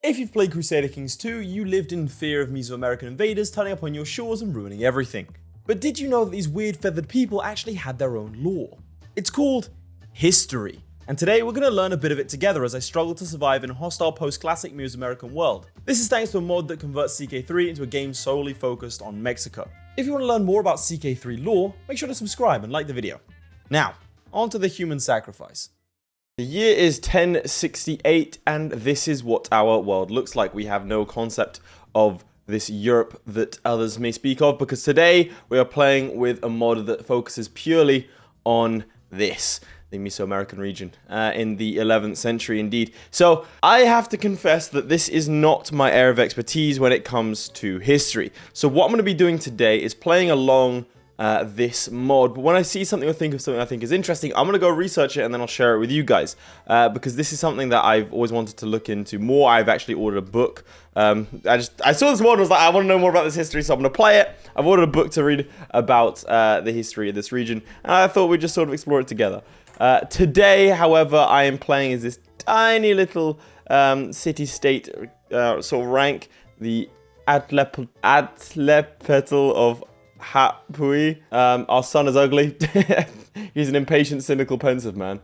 If you've played Crusader Kings 2, you lived in fear of Mesoamerican invaders turning up on your shores and ruining everything. But did you know that these weird feathered people actually had their own lore? It's called history. And today we're going to learn a bit of it together as I struggle to survive in a hostile post-classic Mesoamerican world. This is thanks to a mod that converts CK3 into a game solely focused on Mexico. If you want to learn more about CK3 lore, make sure to subscribe and like the video. Now, on to the human sacrifice. The year is 1068 and this is what our world looks like. We have no concept of this Europe that others may speak of because today we are playing with a mod that focuses purely on this. The Mesoamerican region in the 11th century indeed. So I have to confess that this is not my area of expertise when it comes to history. So what I'm going to be doing today is playing along this mod, but when I see something or think of something I think is interesting, I'm going to go research it and then I'll share it with you guys because this is something that I've always wanted to look into more. I've actually ordered a book. I saw this mod and was like, I want to know more about this history, so I'm going to play it. I've ordered a book to read about the history of this region, and I thought we'd just sort of explore it together. Today, however, I am playing as this tiny little city-state sort of rank, the Atlepetl of Hapui. Our son is ugly. He's an impatient, cynical, pensive man.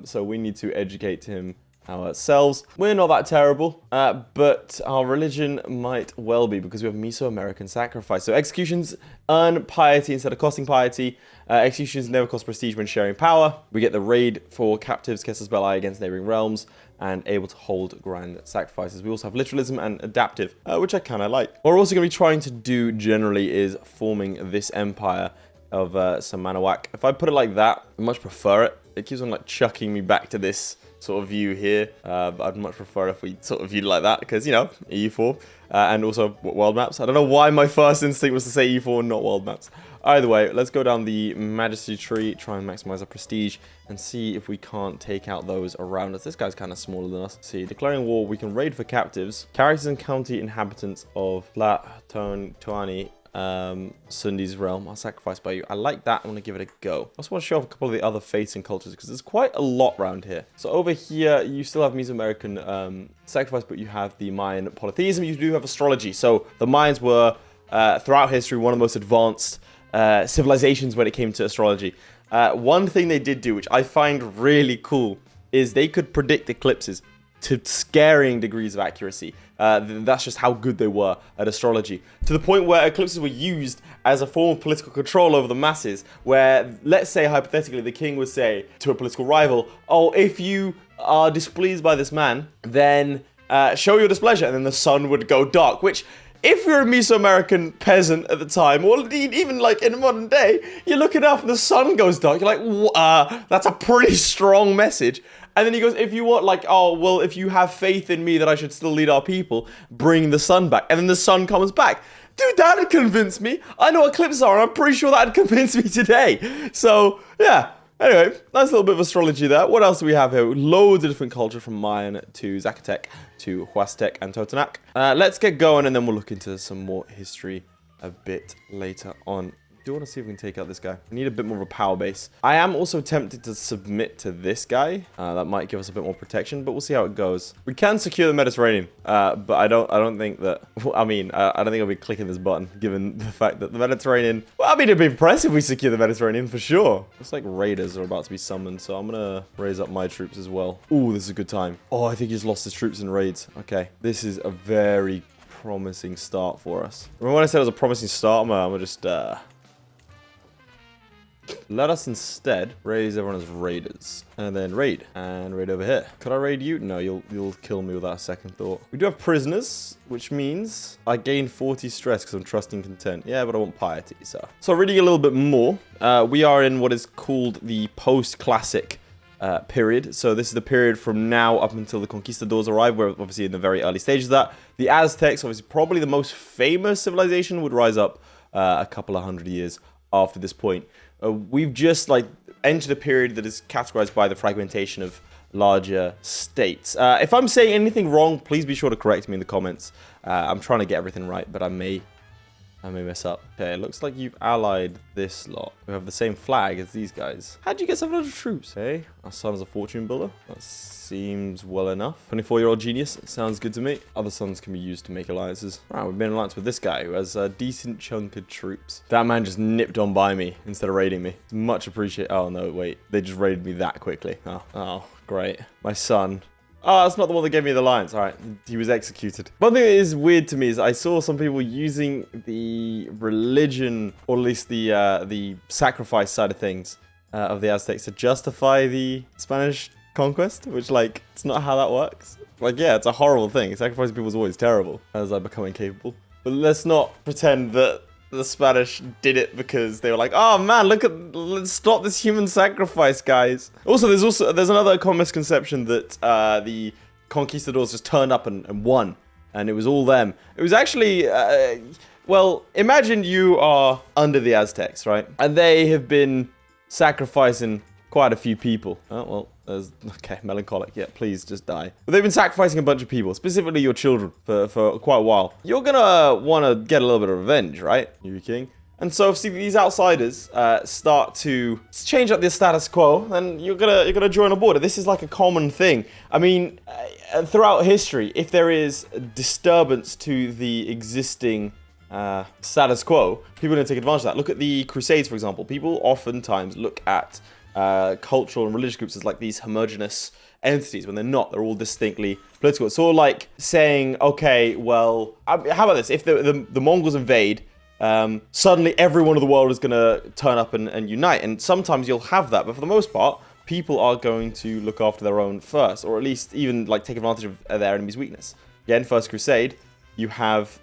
So we need to educate him ourselves. We're not that terrible, but our religion might well be because we have Mesoamerican sacrifice. So executions earn piety instead of costing piety. Executions never cost prestige when sharing power. We get the raid for captives, Kessel's Belli against neighboring realms, and able to hold grand sacrifices. We also have literalism and adaptive, which I kind of like. What we're also going to be trying to do generally is forming this empire of some Manawak. If I put it like that, I much prefer it. It keeps on like chucking me back to this sort of view here, but I'd much prefer if we sort of viewed it like that because, you know, EU4 and also world maps. I don't know why my first instinct was to say EU4 and not world maps. Either way, let's go down the Majesty tree, try and maximize our prestige, and see if we can't take out those around us. This guy's kind of smaller than us. See, declaring war, we can raid for captives. Characters and county inhabitants of La Tuani, Sundi's realm are sacrificed by you. I like that. I want to give it a go. I also want to show off a couple of the other faiths and cultures because there's quite a lot around here. So over here, you still have Mesoamerican sacrifice, but you have the Mayan polytheism. You do have astrology. So the Mayans were, throughout history, one of the most advanced civilizations when it came to astrology. One thing they did do, which I find really cool, is they could predict eclipses to scaring degrees of accuracy. That's just how good they were at astrology. To the point where eclipses were used as a form of political control over the masses, where, let's say, hypothetically, the king would say to a political rival, oh, if you are displeased by this man, then show your displeasure, and then the sun would go dark, which, if you're a Mesoamerican peasant at the time, or indeed even like in modern day, you're looking up and the sun goes dark. You're like, that's a pretty strong message. And then he goes, if you want, like, oh, well, if you have faith in me that I should still lead our people, bring the sun back. And then the sun comes back. Dude, that'd convince me. I know what eclipses are, and I'm pretty sure that'd convince me today. So, yeah. Anyway, nice little bit of astrology there. What else do we have here? Loads of different culture from Mayan to Zacatec to Huastec and Totonac. Let's get going and then we'll look into some more history a bit later on. I do want to see if we can take out this guy. We need a bit more of a power base. I am also tempted to submit to this guy. That might give us a bit more protection, but we'll see how it goes. We can secure the Mediterranean, but I don't think that. I mean, I don't think I'll be clicking this button given the fact that the Mediterranean. Well, I mean, it'd be impressive if we secure the Mediterranean for sure. Looks like raiders are about to be summoned, so I'm gonna raise up my troops as well. Ooh, this is a good time. Oh, I think he's lost his troops in raids. Okay, this is a very promising start for us. Remember when I said it was a promising start? I'm gonna just let us instead raise everyone as raiders. And then raid. And raid over here. Could I raid you? No, you'll kill me without a second thought. We do have prisoners, which means I gain 40 stress because I'm trusting content. Yeah, but I want piety, so. So reading a little bit more, we are in what is called the post-classic period. So this is the period from now up until the conquistadors arrive. We're obviously in the very early stages of that. The Aztecs, obviously probably the most famous civilization, would rise up a couple of hundred years after this point. We've just like entered a period that is categorized by the fragmentation of larger states. If I'm saying anything wrong, please be sure to correct me in the comments. I'm trying to get everything right, but I may I may mess up. Okay, it looks like you've allied this lot. We have the same flag as these guys. How'd you get 700 troops, hey? Our son is a fortune builder. That seems well enough. 24-year-old genius. Sounds good to me. Other sons can be used to make alliances. Wow, we've made an alliance with this guy who has a decent chunk of troops. That man just nipped on by me instead of raiding me. Much appreciated. Oh, no, wait. They just raided me that quickly. Oh, great. My son. Oh, that's not the one that gave me the alliance. All right, he was executed. One thing that is weird to me is I saw some people using the religion, or at least the sacrifice side of things of the Aztecs to justify the Spanish conquest, which, like, it's not how that works. Like, yeah, it's a horrible thing. Sacrificing people is always terrible as I become incapable. But let's not pretend that the Spanish did it because they were like, oh man, let's stop this human sacrifice, guys. Also, there's another common misconception that the conquistadors just turned up and won, and it was all them. It was actually, well, imagine you are under the Aztecs, right? And they have been sacrificing quite a few people. Oh, well, okay, melancholic. Yeah, please just die. But they've been sacrificing a bunch of people, specifically your children, for quite a while. You're gonna want to get a little bit of revenge, right? You king. And so if these outsiders start to change up the status quo, then you're gonna join a border. This is like a common thing. I mean, throughout history, if there is a disturbance to the existing status quo, people are gonna take advantage of that. Look at the Crusades, for example. People oftentimes look at cultural and religious groups as like these homogenous entities when they're not. They're all distinctly political. It's sort of like saying, okay, well, how about this? If the Mongols invade, suddenly everyone of the world is going to turn up and unite. And sometimes you'll have that. But for the most part, people are going to look after their own first, or at least even like take advantage of their enemy's weakness. Again, First Crusade, you have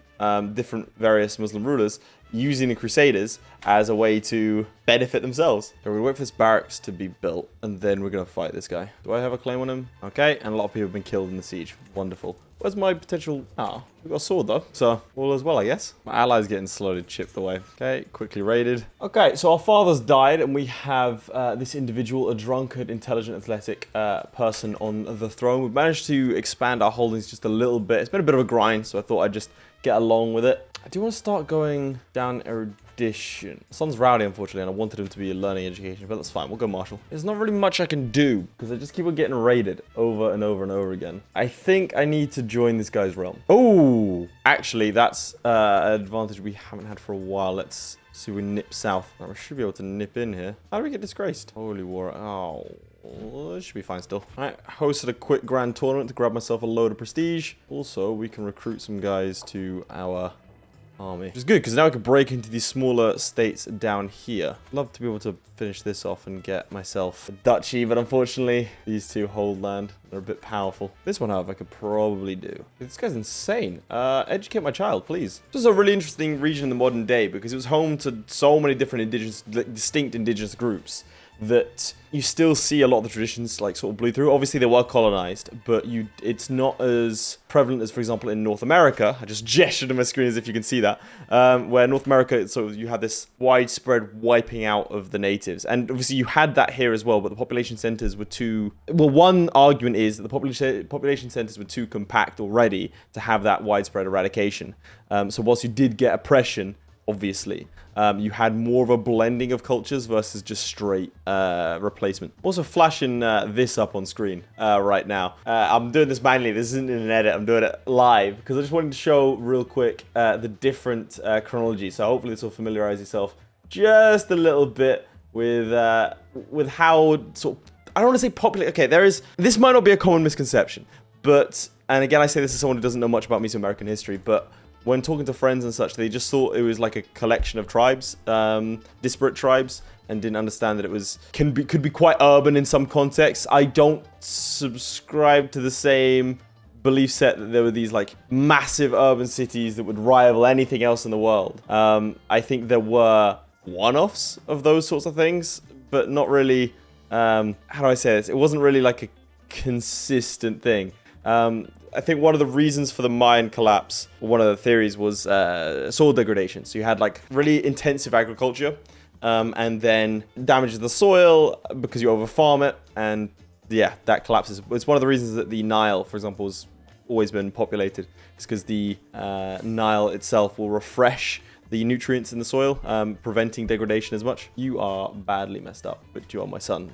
different various Muslim rulers using the Crusaders as a way to benefit themselves. So we're gonna wait for this barracks to be built, and then we're gonna fight this guy. Do I have a claim on him? Okay, and a lot of people have been killed in the siege. Wonderful. Where's my potential... Ah, we've got a sword though, so all as well, I guess. My ally's getting slowly chipped away. Okay, quickly raided. Okay, so our father's died, and we have this individual, a drunkard, intelligent, athletic person on the throne. We've managed to expand our holdings just a little bit. It's been a bit of a grind, so I thought I'd just get along with it. I do want to start going down erudition. Son's rowdy, unfortunately, and I wanted him to be a learning education, but that's fine. We'll go martial. There's not really much I can do because I just keep on getting raided over and over and over again. I think I need to join this guy's realm. Oh, actually, that's an advantage we haven't had for a while. Let's see if we nip south. Oh, we should be able to nip in here. How do we get disgraced? Holy war. Oh. Well, it should be fine still. Alright, hosted a quick grand tournament to grab myself a load of prestige. Also, we can recruit some guys to our army, which is good because now I can break into these smaller states down here. Love to be able to finish this off and get myself a duchy, but unfortunately, these two hold land. They're a bit powerful. This one, however, I could probably do. This guy's insane. Educate my child, please. This is a really interesting region in the modern day because it was home to so many different distinct indigenous groups that you still see a lot of the traditions like sort of bleed through. Obviously they were colonized, but it's not as prevalent as, for example, in North America. I just gestured on my screen as if you can see that, where North America, so you had this widespread wiping out of the natives, and obviously you had that here as well, but the population centers were too, well, one argument is that the population centers were too compact already to have that widespread eradication. So whilst you did get oppression, obviously, you had more of a blending of cultures versus just straight replacement. Also flashing this up on screen right now. I'm doing this manually. This isn't in an edit. I'm doing it live because I just wanted to show real quick the different chronology. So hopefully this will familiarize yourself just a little bit with how sort of, I don't want to say popular. Okay, this might not be a common misconception, but, and again, I say this as someone who doesn't know much about Mesoamerican history, but when talking to friends and such, they just thought it was like a collection of tribes, disparate tribes, and didn't understand that it could be quite urban in some contexts. I don't subscribe to the same belief set that there were these like massive urban cities that would rival anything else in the world. I think there were one-offs of those sorts of things, but not really, how do I say this? It wasn't really like a consistent thing. I think one of the reasons for the Mayan collapse, or one of the theories, was soil degradation. So you had like really intensive agriculture, and then damage to the soil because you overfarm it, and yeah, that collapses. It's one of the reasons that the Nile, for example, has always been populated. It's because the Nile itself will refresh the nutrients in the soil, preventing degradation as much. You are badly messed up, but you are my son,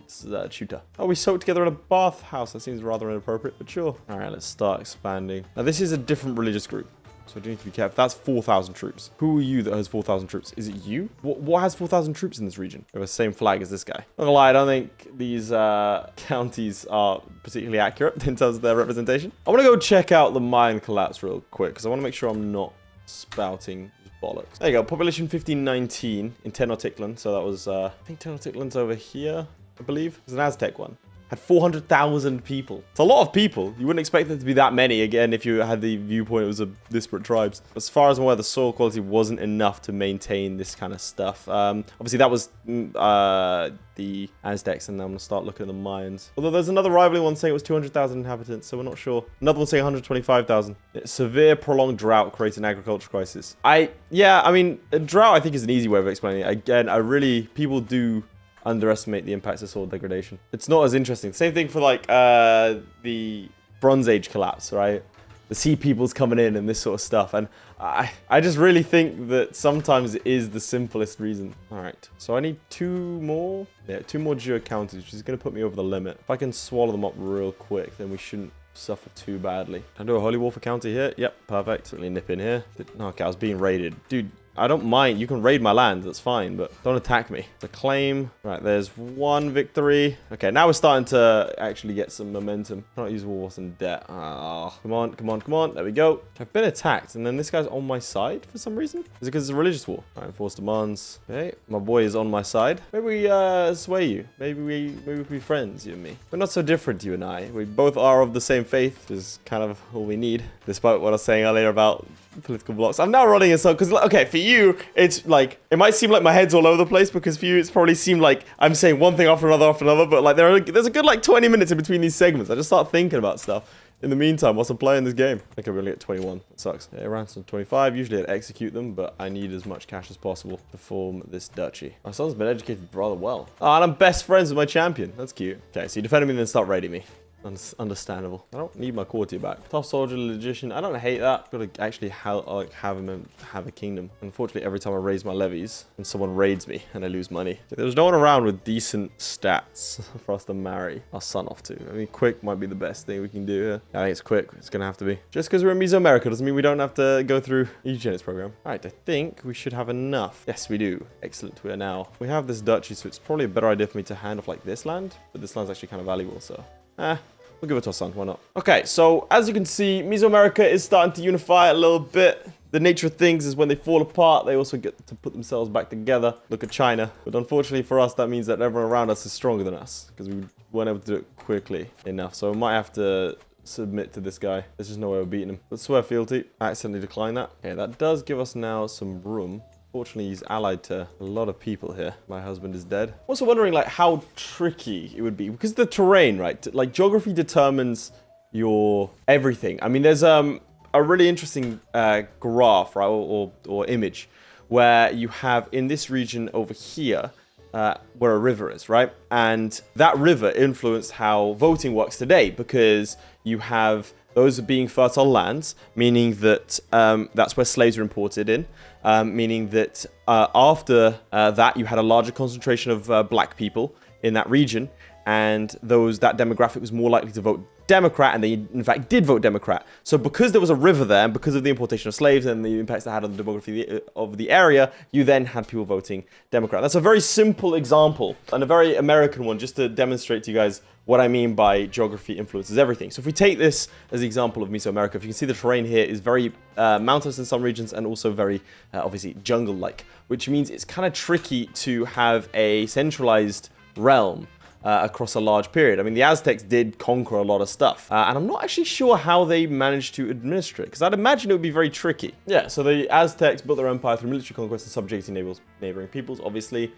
Tutor. Oh, we soaked together in a bathhouse. That seems rather inappropriate, but sure. All right, let's start expanding. Now, this is a different religious group, so I do need to be careful. That's 4,000 troops. Who are you that has 4,000 troops? Is it you? What has 4,000 troops in this region? We have the same flag as this guy. Not gonna lie, I don't think these counties are particularly accurate in terms of their representation. I want to go check out the Mayan collapse real quick, because I want to make sure I'm not spouting bollocks. There you go. Population 1519 in Tenochtitlan. So that was, I think Tenochtitlan's over here, I believe. It's an Aztec one. Had 400,000 people. It's a lot of people. You wouldn't expect there to be that many, again, if you had the viewpoint it was a disparate tribes. As far as I'm aware, the soil quality wasn't enough to maintain this kind of stuff. Obviously, that was the Aztecs, and now I'm going to start looking at the Mayans. Although there's another rivaling one saying it was 200,000 inhabitants, so we're not sure. Another one saying 125,000. Severe prolonged drought creates an agricultural crisis. Yeah, I mean, a drought, I think, is an easy way of explaining it. Again, people do underestimate the impacts of soil degradation. It's not as interesting. Same thing for like the Bronze Age collapse, right? The sea peoples coming in and this sort of stuff. And I just really think that sometimes it is the simplest reason. All right, so I need two more geo counties, which is going to put me over the limit. If I can swallow them up real quick, then we shouldn't suffer too badly. Can I do a Holy War for county here? Yep, perfect. Certainly nip in here. Okay, I was being raided. Dude, I don't mind. You can raid my land. That's fine, but don't attack me. It's a claim. Right, there's one victory. Okay, now we're starting to actually get some momentum. Not use wars and debt. Oh, come on, come on, come on. There we go. I've been attacked, and then this guy's on my side for some reason. Is it because it's a religious war? All right, enforced demands. Okay, my boy is on my side. Maybe we sway you. Maybe we be friends, you and me. We're not so different, you and I. We both are of the same faith, which is kind of all we need, despite what I was saying earlier about political blocks. I'm now running a song because, okay, for you, it's like, it might seem like my head's all over the place, because for you, it's probably seemed like I'm saying one thing after another, but like there's a good like 20 minutes in between these segments. I just start thinking about stuff in the meantime whilst I'm playing this game. Okay, we only get 21. That sucks. Yeah, ransom 25. Usually I'd execute them, but I need as much cash as possible to form this duchy. My son's been educated rather well. Oh, and I'm best friends with my champion. That's cute. Okay, so you defended me, then start raiding me. Understandable. I don't need my courtier back. Tough soldier, logician. I don't hate that. Got to actually have him have a kingdom. Unfortunately, every time I raise my levies and someone raids me and I lose money, there's no one around with decent stats for us to marry our son off to. I mean, quick might be the best thing we can do here. I think it's quick. It's gonna have to be. Just because we're in Mesoamerica doesn't mean we don't have to go through eugenics program. All right, I think we should have enough. Yes, we do. Excellent. We have this duchy, so it's probably a better idea for me to hand off like this land, but this land's actually kind of valuable, so. We'll give it to our son. Why not? Okay, so as you can see, Mesoamerica is starting to unify a little bit. The nature of things is when they fall apart, they also get to put themselves back together. Look at China. But unfortunately for us, that means that everyone around us is stronger than us, because we weren't able to do it quickly enough. So we might have to submit to this guy. There's just no way of beating him. Let's swear fealty. I accidentally decline that. Okay, that does give us now some room. Fortunately, he's allied to a lot of people here. My husband is dead. Also wondering, like, how tricky it would be. Because the terrain, right? Like, geography determines your everything. I mean, there's a really interesting graph, right? Or image, where you have, in this region over here, where a river is, right? And that river influenced how voting works today. Because you have those being fertile lands, meaning that that's where slaves are imported in. Meaning that after that, you had a larger concentration of black people in that region, and that demographic was more likely to vote Democrat, and they in fact did vote Democrat. So because there was a river there, and because of the importation of slaves and the impacts that had on the demography of the area, you then had people voting Democrat. That's a very simple example, and a very American one, just to demonstrate to you guys what I mean by geography influences everything. So if we take this as the example of Mesoamerica, if you can see the terrain here is very mountainous in some regions and also very, obviously, jungle-like, which means it's kind of tricky to have a centralized realm across a large period. I mean, the Aztecs did conquer a lot of stuff, and I'm not actually sure how they managed to administer it, because I'd imagine it would be very tricky. Yeah, so the Aztecs built their empire through military conquest and subjugating neighboring peoples, obviously.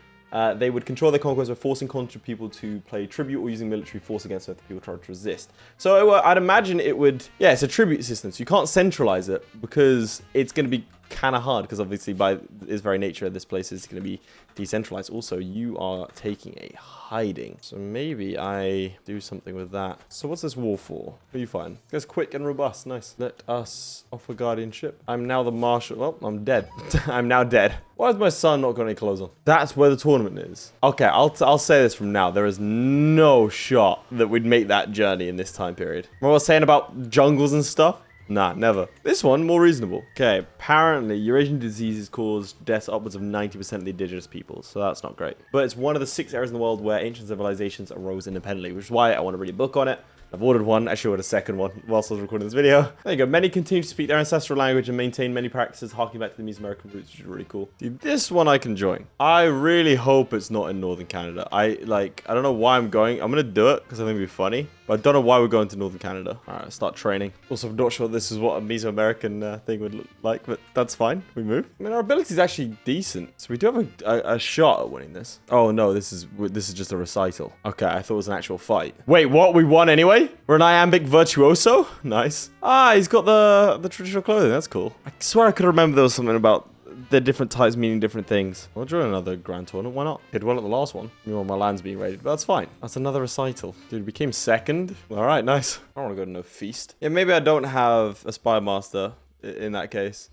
They would control their conquest by forcing conquered people to pay tribute or using military force against them if the people tried to resist. So I'd imagine it would, yeah, it's a tribute system, so you can't centralize it because it's going to be kind of hard because obviously by its very nature, this place is going to be decentralized. Also, you are taking a hiding. So maybe I do something with that. So what's this wall for? What are you find? It's quick and robust. Nice. Let us offer guardianship. I'm now the marshal. Well, I'm dead. I'm now dead. Why has my son not got any clothes on? That's where the tournament is. Okay, I'll say this from now. There is no shot that we'd make that journey in this time period. What I was saying about jungles and stuff? Nah, never. This one, more reasonable. Okay, apparently Eurasian diseases cause deaths upwards of 90% of the indigenous peoples, so that's not great. But it's one of the 6 areas in the world where ancient civilizations arose independently, which is why I want to read a book on it. I've ordered one. I should order a second one whilst I was recording this video. There you go. Many continue to speak their ancestral language and maintain many practices harking back to the mesoamerican roots, which is really cool. Dude, this one I can join. I really hope it's not in northern Canada. I don't know why I'm going. I'm going to do it because I think it'd be funny. But I don't know why we're going to northern Canada. All right, let's start training. Also, I'm not sure this is what a mesoamerican thing would look like, but that's fine. We move. I mean, our ability is actually decent. So we do have a shot at winning this. Oh, no, this is just a recital. Okay, I thought it was an actual fight. Wait, what? We won anyway? We're an iambic virtuoso? Nice. Ah, he's got the traditional clothing. That's cool. I swear I could remember there was something about the different types meaning different things. I'll join another grand tournament. Why not? Did well at the last one. Meanwhile, my land's being raided, but that's fine. That's another recital. Dude, became second. All right, nice. I don't want to go to no feast. Yeah, maybe I don't have a spy master in that case.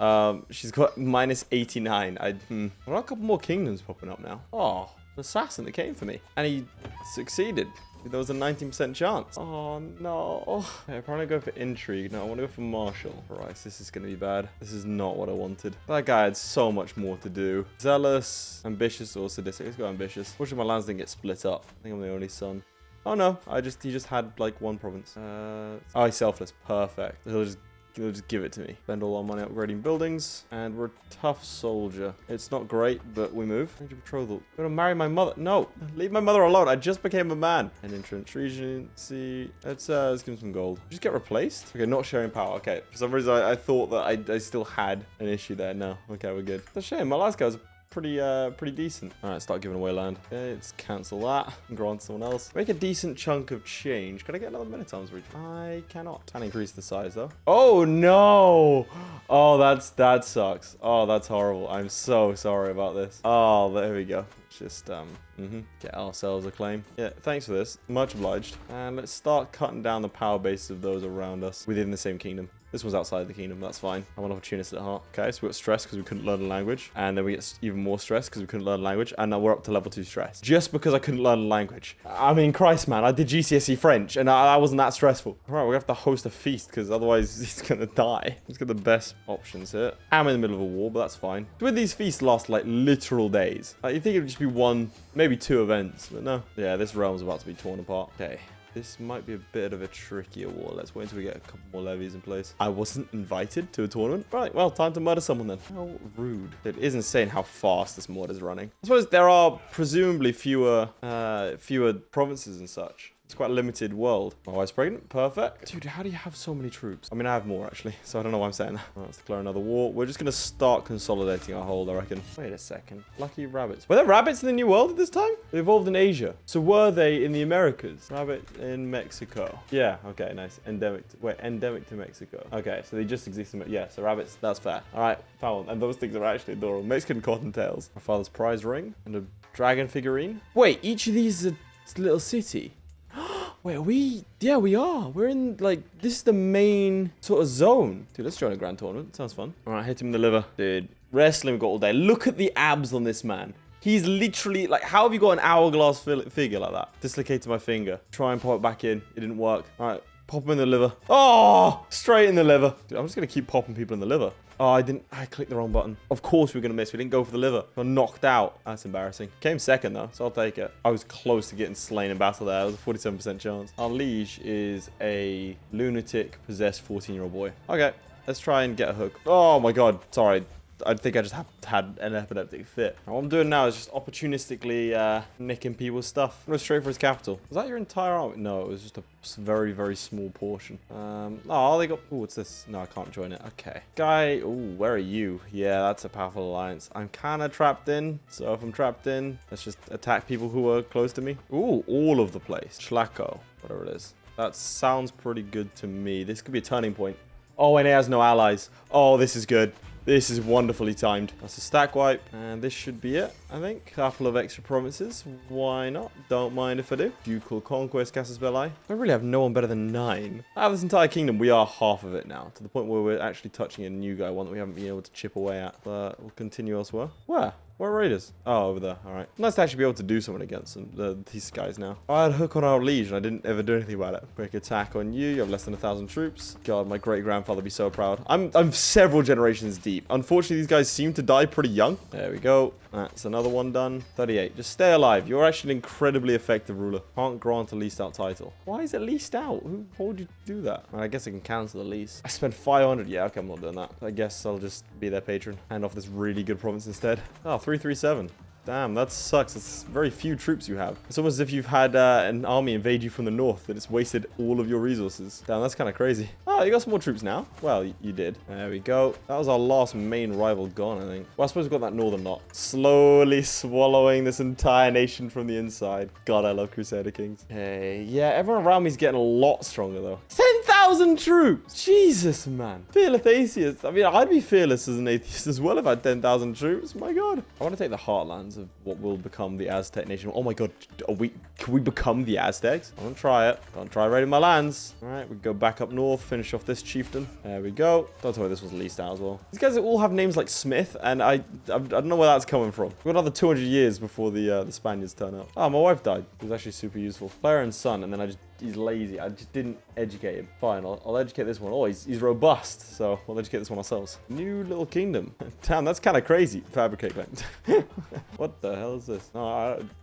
She's got minus 89. There are a couple more kingdoms popping up now. Oh, an assassin that came for me. And he succeeded. There was a 19% chance. Oh, no. Okay, I'm probably go for intrigue. No, I want to go for martial. Christ, this is going to be bad. This is not what I wanted. That guy had so much more to do. Zealous, ambitious, or sadistic. Let's go ambitious. Fortunately, my lands didn't get split up. I think I'm the only son. Oh, no. He just had, like, one province. Oh, he's selfless. Perfect. He'll just give it to me. Spend all our money upgrading buildings. And we're a tough soldier. It's not great, but we move. Ranger betrothal. I'm gonna marry my mother. No, leave my mother alone. I just became a man. An entrance regency. Let's give him some gold. Just get replaced? Okay, not sharing power. Okay, for some reason I thought that I still had an issue there. No, okay, we're good. It's a shame. My last guy was pretty decent. All right, start giving away land. Okay, let's cancel that and grant someone else. Make a decent chunk of change. Can I get another Minotaur's reach? I cannot. And increase the size though. Oh no! Oh, that sucks. Oh, that's horrible. I'm so sorry about this. Oh, there we go. Just get ourselves a claim. Yeah, thanks for this. Much obliged. And let's start cutting down the power base of those around us within the same kingdom. This one's outside the kingdom, that's fine. I'm an opportunist at heart. Okay, so we got stress because we couldn't learn a language. And then we get even more stress because we couldn't learn a language. And now we're up to level 2 stress. Just because I couldn't learn a language. I mean, Christ, man, I did GCSE French and I wasn't that stressful. All right, we have to host a feast because otherwise he's going to die. Let's get the best options here. I'm in the middle of a war, but that's fine. With these feasts last like literal days. Like, you think it would just be one, maybe 2 events, but no. Yeah, this realm's about to be torn apart. Okay. This might be a bit of a trickier war. Let's wait until we get a couple more levies in place. I wasn't invited to a tournament. Right, well, time to murder someone then. How rude. It is insane how fast this mod is running. I suppose there are presumably fewer provinces and such. It's quite a limited world. My wife's pregnant. Perfect. Dude, how do you have so many troops? I mean, I have more, actually, so I don't know why I'm saying that. All right, let's declare another war. We're just going to start consolidating our hold, I reckon. Wait a second. Lucky rabbits. Were there rabbits in the New World at this time? They evolved in Asia. So were they in the Americas? Rabbit in Mexico. Yeah, okay, nice. Endemic to Mexico. Okay, so they just exist in... Yeah, so rabbits, that's fair. All right, found. And those things are actually adorable. Mexican cottontails. My father's prize ring and a dragon figurine. Wait, each of these is a little city. Wait, are we... Yeah, we are. We're in, like, this is the main sort of zone. Dude, let's join a grand tournament. Sounds fun. All right, hit him in the liver. Dude, wrestling we've got all day. Look at the abs on this man. He's literally, like, how have you got an hourglass figure like that? Dislocated my finger. Try and pop it back in. It didn't work. All right, pop him in the liver. Oh, straight in the liver. Dude, I'm just going to keep popping people in the liver. Oh, I clicked the wrong button. Of course we were going to miss. We didn't go for the liver. Got knocked out. That's embarrassing. Came second, though, so I'll take it. I was close to getting slain in battle there. It was a 47% chance. Our liege is a lunatic, possessed 14-year-old boy. Okay, let's try and get a hook. Oh, my God. Sorry. I think I just had an epileptic fit. What I'm doing now is just opportunistically nicking people's stuff. I'm going straight for his capital. Was that your entire army? No, it was just a very, very small portion. Oh, they got... Oh, what's this? No, I can't join it. Okay. Guy... Oh, where are you? Yeah, that's a powerful alliance. I'm kind of trapped in. So if I'm trapped in, let's just attack people who are close to me. Ooh, all of the place. Schlacko, whatever it is. That sounds pretty good to me. This could be a turning point. Oh, and it has no allies. Oh, this is good. This is wonderfully timed. That's a stack wipe. And this should be it, I think. Couple of extra provinces. Why not? Don't mind if I do. Ducal Conquest, Casus Belli. I really have no one better than 9. Out of this entire kingdom, we are half of it now. To the point where we're actually touching a new guy. One that we haven't been able to chip away at. But we'll continue elsewhere. Where? Where are raiders? Oh, over there. All right. Nice to actually be able to do something against them, these guys now. I had a hook on our liege, and I didn't ever do anything about it. Quick attack on you. You have less than 1,000 troops. God, my great-grandfather would be so proud. I'm several generations deep. Unfortunately, these guys seem to die pretty young. There we go. That's another one done. 38. Just stay alive. You're actually an incredibly effective ruler. Can't grant a leased out title. Why is it leased out? Who told you to do that? I guess I can cancel the lease. I spent 500. Yeah, okay, I'm not doing that. I guess I'll just be their patron. Hand off this really good province instead. Oh, 337. Damn, that sucks. It's very few troops you have. It's almost as if you've had an army invade you from the north and it's wasted all of your resources. Damn, that's kind of crazy. Oh, you got some more troops now? Well, you did. There we go. That was our last main rival gone, I think. Well, I suppose we've got that northern lot. Slowly swallowing this entire nation from the inside. God, I love Crusader Kings. Hey, yeah, everyone around me is getting a lot stronger, though. 10,000 troops! Jesus, man. Fearless atheist. I mean, I'd be fearless as an atheist as well if I had 10,000 troops. My God. I want to take the heartlands of what will become the Aztec nation. Oh my God, can we become the Aztecs? I want to try it. Don't try raiding my lands. All right, we go back up north, finish off this chieftain. There we go. Don't tell me this was leased out as well. These guys all have names like Smith, and I don't know where that's coming from. We've got another 200 years before the Spaniards turn up. Oh, my wife died. It was actually super useful. Player and son, and then he's lazy. I just didn't educate him. Fine, I'll educate this one. Oh, he's robust, so we'll educate this one ourselves. New little kingdom. Damn, that's kind of crazy. Fabricate claim. What the hell is this? No,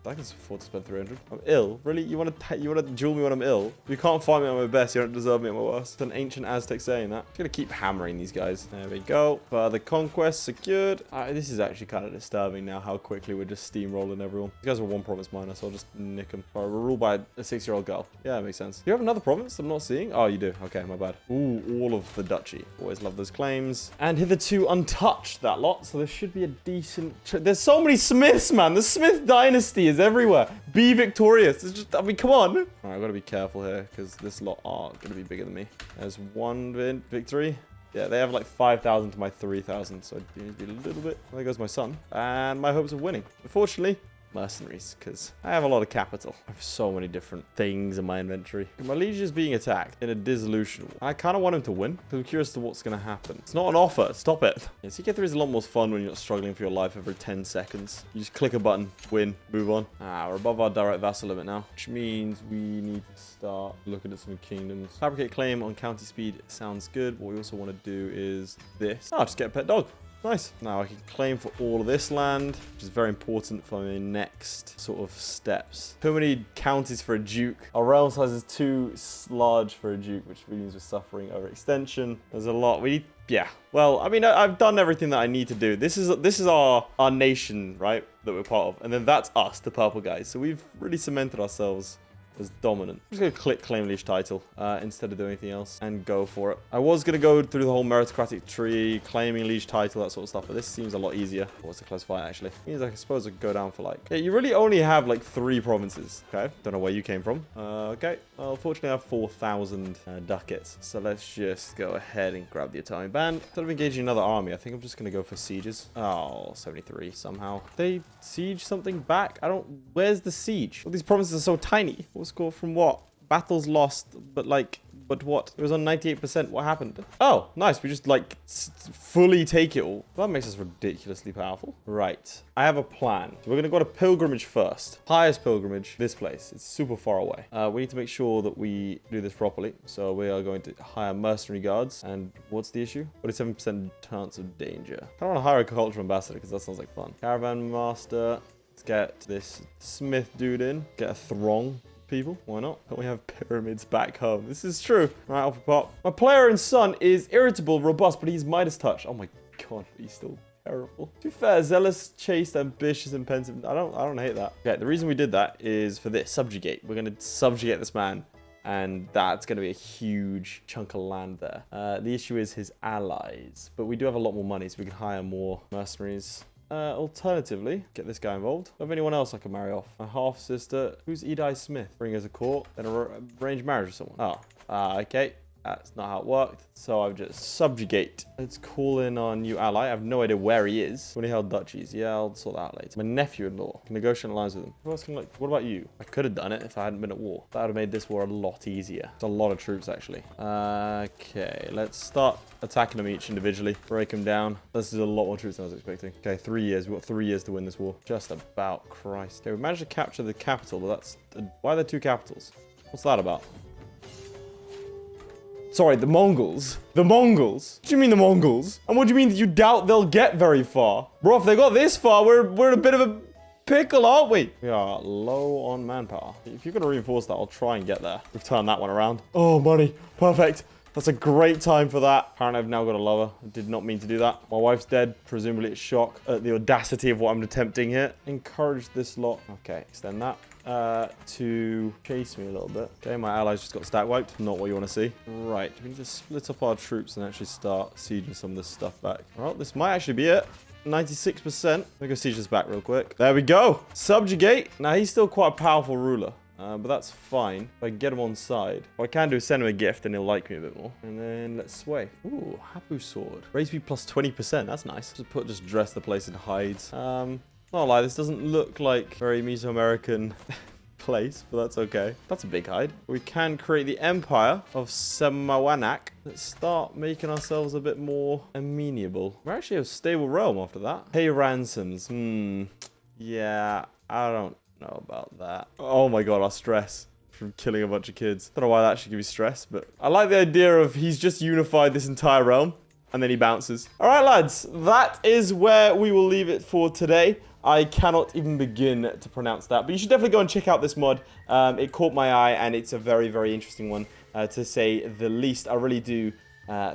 I can afford to spend 300. I'm ill. Really? You want to duel me when I'm ill? You can't fight me at my best. You don't deserve me at my worst. It's an ancient Aztec saying that. I'm gonna keep hammering these guys. There we go. Further conquest secured. This is actually kind of disturbing now how quickly we're just steamrolling everyone. These guys are 1 province minor, so I'll just nick them. We're ruled by a 6-year-old girl. Yeah, makes sense. You have another province I'm not seeing? Oh, you do. Okay, my bad. Ooh, all of the duchy. Always love those claims. And hitherto untouched, that lot. So there should be a decent... There's so many Smiths, man. The Smith dynasty is everywhere. Be victorious. It's just... I mean, come on. All right, I've got to be careful here because this lot are going to be bigger than me. There's one victory. Yeah, they have like 5,000 to my 3,000. So I need to be a little bit... There goes my son. And my hopes of winning. Unfortunately... mercenaries, because I have a lot of capital. I have so many different things in my inventory. My liege is being attacked in a dissolution. I kind of want him to win, because I'm curious to what's going to happen. It's not an offer. Stop it. Yeah, CK3 is a lot more fun when you're not struggling for your life every 10 seconds. You just click a button, win, move on. We're above our direct vassal limit now, which means we need to start looking at some kingdoms. Fabricate claim on county speed sounds good. What we also want to do is this. Just get a pet dog. Nice. Now I can claim for all of this land, which is very important for my next sort of steps. Too many counties for a duke. Our realm size is too large for a duke, which means we're suffering overextension. There's a lot. We need... Yeah. Well, I mean, I've done everything that I need to do. This is our nation, right, that we're part of. And then that's us, the purple guys. So we've really cemented ourselves as dominant. I'm just going to click claim liege title instead of doing anything else and go for it. I was going to go through the whole meritocratic tree, claiming liege title, that sort of stuff, but this seems a lot easier. What's the close fight, actually? It means I suppose I could go down for like... Yeah, you really only have like 3 provinces. Okay, don't know where you came from. Okay, well, fortunately I have 4,000 ducats. So let's just go ahead and grab the Italian band. Instead of engaging another army, I think I'm just going to go for sieges. Oh, 73 somehow. They siege something back? Where's the siege? Well, these provinces are so tiny. Score from what? Battles lost, but what? It was on 98%. What happened? Oh, nice. We just like fully take it all. That makes us ridiculously powerful. Right. I have a plan. So we're going to go to pilgrimage first. Highest pilgrimage, this place. It's super far away. We need to make sure that we do this properly. So we are going to hire mercenary guards. And what's the issue? 47% chance of danger. I don't want to hire a cultural ambassador because that sounds like fun. Caravan master. Let's get this Smith dude in. Get a throng. People, why not? Don't we have pyramids back home? This is true. Right, off the pop. My player and son is irritable, robust, but he's Midas touch. Oh my God, he's still terrible. To be fair, zealous, chaste, ambitious, and pensive. I don't hate that. Okay, the reason we did that is for this subjugate. We're gonna subjugate this man, and that's gonna be a huge chunk of land there. The issue is his allies, but we do have a lot more money, so we can hire more mercenaries. Alternatively, get this guy involved. Do I have anyone else I can marry off? My half-sister. Who's Edie Smith? Bring her as a court. Then arrange marriage with someone. Okay. That's not how it worked. So I've just subjugate. Let's call in our new ally. I have no idea where he is. When he held duchies. Yeah, I'll sort that out later. My nephew-in-law. Negotiate alliance with him. Who else can, like, what about you? I could have done it if I hadn't been at war. That would have made this war a lot easier. It's a lot of troops, actually. Okay, let's start attacking them each individually. Break them down. This is a lot more troops than I was expecting. Okay, 3 years. We've got 3 years to win this war. Just about. Christ. Okay, we managed to capture the capital, but that's... Why are there 2 capitals? What's that about? Sorry, the Mongols. The Mongols? What do you mean the Mongols? And what do you mean that you doubt they'll get very far? Bro, if they got this far, we're in a bit of a pickle, aren't we? We are low on manpower. If you're going to reinforce that, I'll try and get there. We've turned that one around. Oh, money. Perfect. That's a great time for that. Apparently, I've now got a lover. I did not mean to do that. My wife's dead. Presumably, it's shock at the audacity of what I'm attempting here. Encourage this lot. Okay, extend that. To chase me a little bit. Okay, my allies just got stack wiped. Not what you want to see. Right, we need to split up our troops and actually start sieging some of this stuff back. Well, this might actually be it. 96%. Let me go siege this back real quick. There we go. Subjugate. Now, he's still quite a powerful ruler. But that's fine. If I can get him on side. What I can do is send him a gift and he'll like me a bit more. And then let's sway. Ooh, Hapu sword. Raise me plus 20%. That's nice. Just dress the place in hides. Not gonna lie, this doesn't look like very mesoamerican place, but that's okay. That's a big hide. We can create the empire of Semawanak. Let's start making ourselves a bit more amenable. We're actually a stable realm after that. Pay ransoms. Yeah, I don't know about that. Oh my god, our stress from killing a bunch of kids. Don't know why that should give you stress, but I like the idea of he's just unified this entire realm and then he bounces. All right, lads, that is where we will leave it for today. I cannot even begin to pronounce that, but you should definitely go and check out this mod. It caught my eye and it's a very, very interesting one to say the least. I really do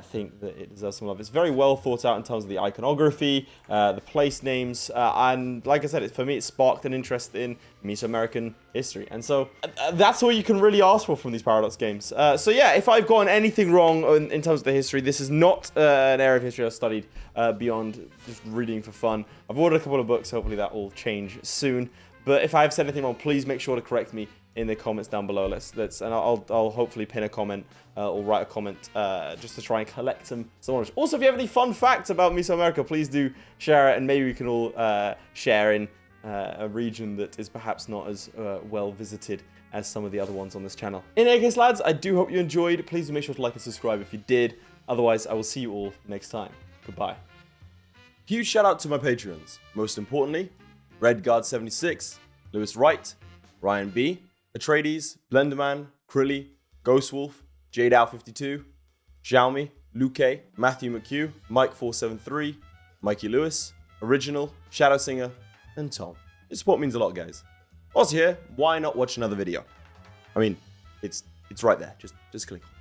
think that it deserves some love. It's very well thought out in terms of the iconography, the place names, and like I said, for me, it sparked an interest in Mesoamerican history. And so that's all you can really ask for from these Paradox games. So yeah, if I've gotten anything wrong in terms of the history, this is not an area of history I've studied beyond just reading for fun. I've ordered a couple of books. Hopefully that will change soon. But if I've said anything wrong, please make sure to correct me in the comments down below. And I'll hopefully pin a comment or write a comment just to try and collect some knowledge. Also, if you have any fun facts about Mesoamerica, please do share it, and maybe we can all share in a region that is perhaps not as well visited as some of the other ones on this channel. In any case, lads, I do hope you enjoyed. Please do make sure to like and subscribe if you did. Otherwise, I will see you all next time. Goodbye. Huge shout out to my Patreons. Most importantly, Redguard76, Lewis Wright, Ryan B, Atreides, Blenderman, Crilly, Ghostwolf, JadeOwl52, Sjalmi, Luke, Matthew McHugh, Mike473, Mikey Lewis, Original, ShadowSinger, and Tom. Your support means a lot, guys. Whilst you're here, why not watch another video? I mean, it's right there. Just click on it.